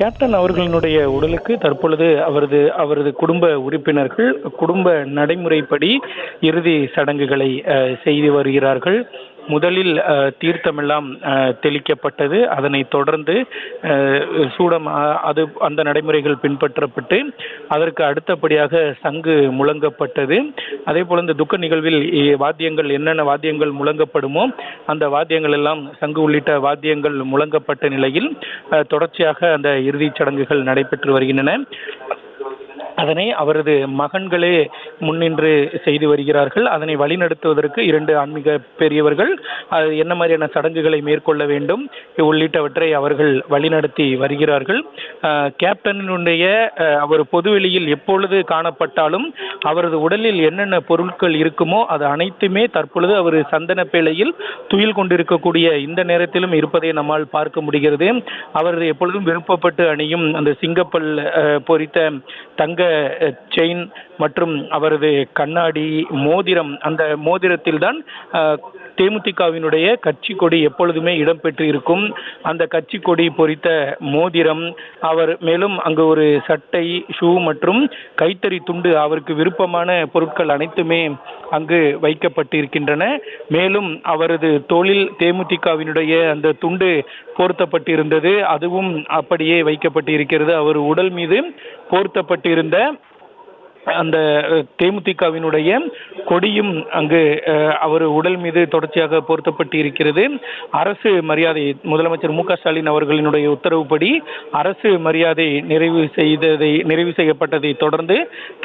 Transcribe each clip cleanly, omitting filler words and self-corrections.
Captain அவர்களினுடைய உடலுக்கு தற்பொழுது அவரது அவரது குடும்ப உறுப்பினர்கள் குடும்ப நடைமுறைப்படி இறுதி சடங்குகளை செய்து வருகிறார்கள். முதலில் தீர்த்தமெல்லாம் தெளிக்கப்பட்டது. அதனைத் தொடர்ந்து சூடம் அந்த நடைமுறைகள் பின்பற்றப்பட்டு அதற்கு அடுத்தபடியாக சங்கு முழங்கப்பட்டது. அதே போல இந்த துக்க நிகழ்வில் வாத்தியங்கள் என்னென்ன வாத்தியங்கள் முழங்கப்படுமோ அந்த வாத்தியங்கள் எல்லாம் சங்கு உள்ளிட்ட வாத்தியங்கள் முழங்கப்பட்ட நிலையில் தொடர்ச்சியாக அந்த இறுதிச் சடங்குகள் நடைபெற்று வருகின்றன. அதனை அவரது மகன்களே முன்னின்று செய்து வருகிறார்கள். அதனை வழிநடத்துவதற்கு 2 ஆன்மீக பெரியவர்கள் என்ன மாதிரியான சடங்குகளை மேற்கொள்ள வேண்டும் உள்ளிட்டவற்றை அவர்கள் வழிநடத்தி வருகிறார்கள். கேப்டனுடைய அவர் பொதுவெளியில் எப்பொழுது காணப்பட்டாலும் அவரது உடலில் என்னென்ன பொருட்கள் இருக்குமோ அது அனைத்துமே தற்பொழுது அவர் சந்தன பேழையில் துயில் கொண்டிருக்கக்கூடிய இந்த நேரத்திலும் இருப்பதை நம்மால் பார்க்க முடிகிறது. அவர் எப்பொழுதும் விருப்பப்பட்டு அணியும் அந்த சிங்கப்பல் பொறித்த தங்க செயின் மற்றும் அவரது கண்ணாடி மோதிரம், அந்த மோதிரத்தில் தான் தேமுதிகவினுடைய கட்சி கொடி எப்பொழுதுமே இடம்பெற்று இருக்கும். அந்த கட்சி கொடி பொறித்த மோதிரம், அவர் மேலும் அங்கு ஒரு சட்டை, ஷூ மற்றும் கைத்தறி துண்டு, அவருக்கு விருப்பமான பொருட்கள் அனைத்துமே அங்கு வைக்கப்பட்டிருக்கின்றன. மேலும் அவரது தோளில் தேமுதிகவினுடைய அந்த துண்டு போர்த்தப்பட்டிருந்தது, அதுவும் அப்படியே வைக்கப்பட்டிருக்கிறது. அவர் உடல் மீது போர்த்தப்பட்டிருந்த அந்த தேமுதிகவினுடைய கொடியும் அங்கு அவர் உடல் மீது தொடர்ச்சியாக பொருத்தப்பட்டு இருக்கிறது. அரசு மரியாதை முதலமைச்சர் மு க ஸ்டாலின் அவர்களினுடைய உத்தரவுப்படி அரசு மரியாதை நிறைவு செய்யப்பட்டதை தொடர்ந்து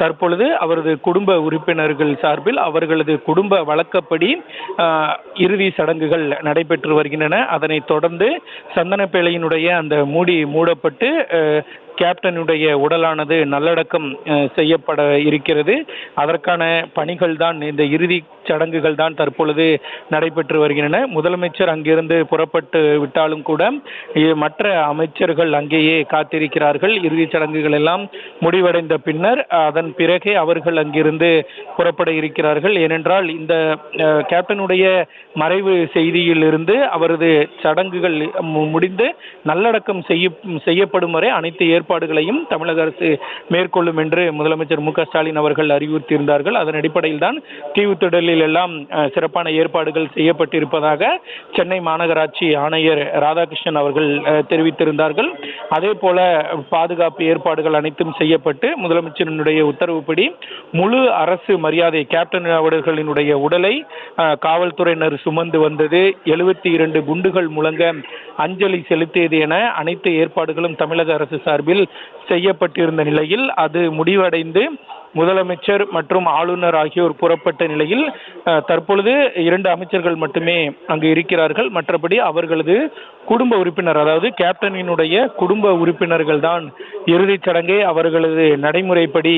தற்பொழுது அவரது குடும்ப உறுப்பினர்கள் சார்பில் அவர்களது குடும்ப வழக்கப்படி இறுதி சடங்குகள் நடைபெற்று வருகின்றன. அதனைத் தொடர்ந்து சந்தனப்பேழையினுடைய அந்த மூடப்பட்டு கேப்டனுடைய உடலானது நல்லடக்கம் செய்யப்பட இருக்கிறது. அதற்கான பணிகள் தான், இந்த இறுதி சடங்குகள் தான் தற்பொழுது நடைபெற்று வருகின்றன. முதலமைச்சர் அங்கிருந்து புறப்பட்டு விட்டாலும் கூட மற்ற அமைச்சர்கள் அங்கேயே காத்திருக்கிறார்கள். இறுதி சடங்குகள் எல்லாம் முடிவடைந்த பின்னர் அதன் பிறகே அவர்கள் அங்கிருந்து புறப்பட இருக்கிறார்கள். ஏனென்றால் இந்த கேப்டனுடைய மறைவு செய்தியிலிருந்து அவரது சடங்குகள் முடிந்து நல்லடக்கம் செய்யப்படும் வரை அனைத்து ஏற்பாடுகளையும் தமிழக அரசு மேற்கொள்ளும் என்று முதலமைச்சர் மு க ஸ்டாலின் அவர்கள் அறிவுறுத்தியிருந்தார்கள். அதன் அடிப்படையில் தான் தீவுத்திடலில் எல்லாம் சிறப்பான ஏற்பாடுகள் செய்யப்பட்டிருப்பதாக சென்னை மாநகராட்சி ஆணையர் ராதாகிருஷ்ணன் அவர்கள் தெரிவித்திருந்தார்கள். அதே போல பாதுகாப்பு ஏற்பாடுகள் அனைத்தும் செய்யப்பட்டு முதலமைச்சரினுடைய உத்தரவுப்படி முழு அரசு மரியாதை கேப்டன் அவர்களினுடைய உடலை காவல்துறையினர் சுமந்து வந்தது. 72 குண்டுகள் முழங்க அஞ்சலி செலுத்தியது என அனைத்து ஏற்பாடுகளும் தமிழக அரசு சார்பில் செய்யப்பட்டிருந்த நிலையில் அது முடிவடைந்து முதலமைச்சர் மற்றும் ஆளுநர் ஆகியோர் புறப்பட்ட நிலையில் தற்பொழுது 2 அமைச்சர்கள் மட்டுமே அங்கு இருக்கிறார்கள். மற்றபடி அவர்களது குடும்ப உறுப்பினர், அதாவது கேப்டனினுடைய குடும்ப உறுப்பினர்கள் தான் இறுதிச் சடங்கை அவர்களது நடைமுறைப்படி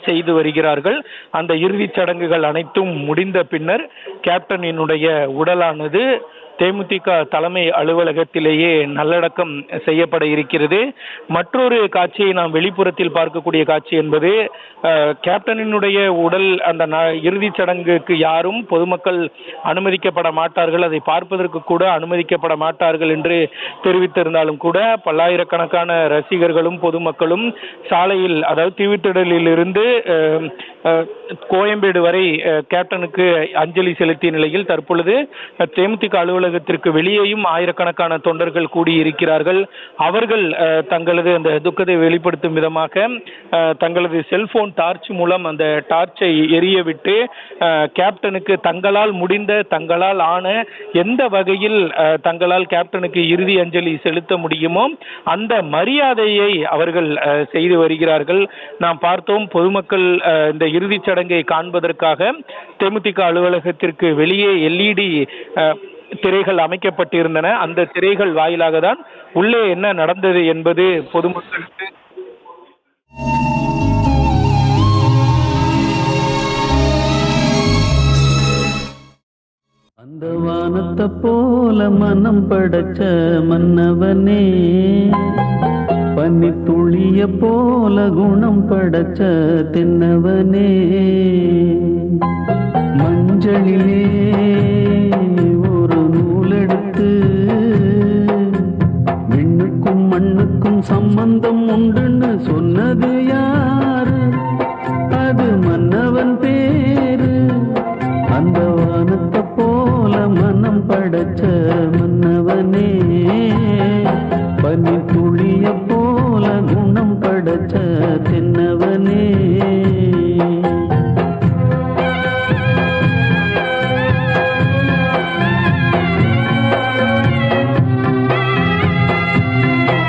செய்து வருகிறார்கள். அந்த இறுதிச் சடங்குகள் அனைத்தும் முடிந்த பின்னர் கேப்டனினுடைய உடலானது தேமுதிக தலைமை அலுவலகத்திலேயே நல்லடக்கம் செய்யப்பட இருக்கிறது. மற்றொரு காட்சியை நாம் வெளிப்புறத்தில் பார்க்கக்கூடிய காட்சி என்பது கேப்டனினுடைய உடல் அந்த இறுதிச் சடங்குக்கு யாரும் பொதுமக்கள் அனுமதிக்கப்பட மாட்டார்கள், அதை பார்ப்பதற்கு கூட அனுமதிக்கப்பட மாட்டார்கள் என்று தெரிவித்திருந்தாலும் கூட பல்லாயிரக்கணக்கான ரசிகர்களும் பொதுமக்களும் சாலையில், அதாவது தீவுத்திடலில் இருந்து கோயம்பேடு வரை கேப்டனுக்கு அஞ்சலி செலுத்திய நிலையில் தற்பொழுது தேமுதிக அலுவலகத்திற்கு வெளியேயும் ஆயிரக்கணக்கான தொண்டர்கள் கூடியிருக்கிறார்கள். அவர்கள் தங்களது அந்த துக்கத்தை வெளிப்படுத்தும் விதமாக தங்களது செல்போன் டார்ச் மூலம் அந்த டார்ச்சை எரிய விட்டு கேப்டனுக்கு தங்களால் முடிந்த, தங்களால் ஆன எந்த வகையில் தங்களால் கேப்டனுக்கு இறுதி அஞ்சலி செலுத்த முடியுமோ அந்த மரியாதையை அவர்கள் செய்து வருகிறார்கள். நாம் பார்த்தோம், பொதுமக்கள் இந்த இறுதிச் சடங்கை காண்பதற்காக தேமுதிக அலுவலகத்திற்கு வெளியே LED திரைகள் அமைக்கப்பட்டிருந்தன. அந்த திரைகள் வாயிலாக தான் உள்ளே என்ன நடந்தது என்பது பொதுமக்களுக்கு அந்த வானத்தை போல மனம் படைச்ச மன்னவனே, பனி துளிய போல குணம் படைச்ச தென்னவனே, மஞ்சளிலே ஒரு நூலெடுத்து விண்ணுக்கும் மண்ணுக்கும் சம்பந்தம் உண்டுன்னு சொன்னது யாரு? அது மன்னவன் பேரு.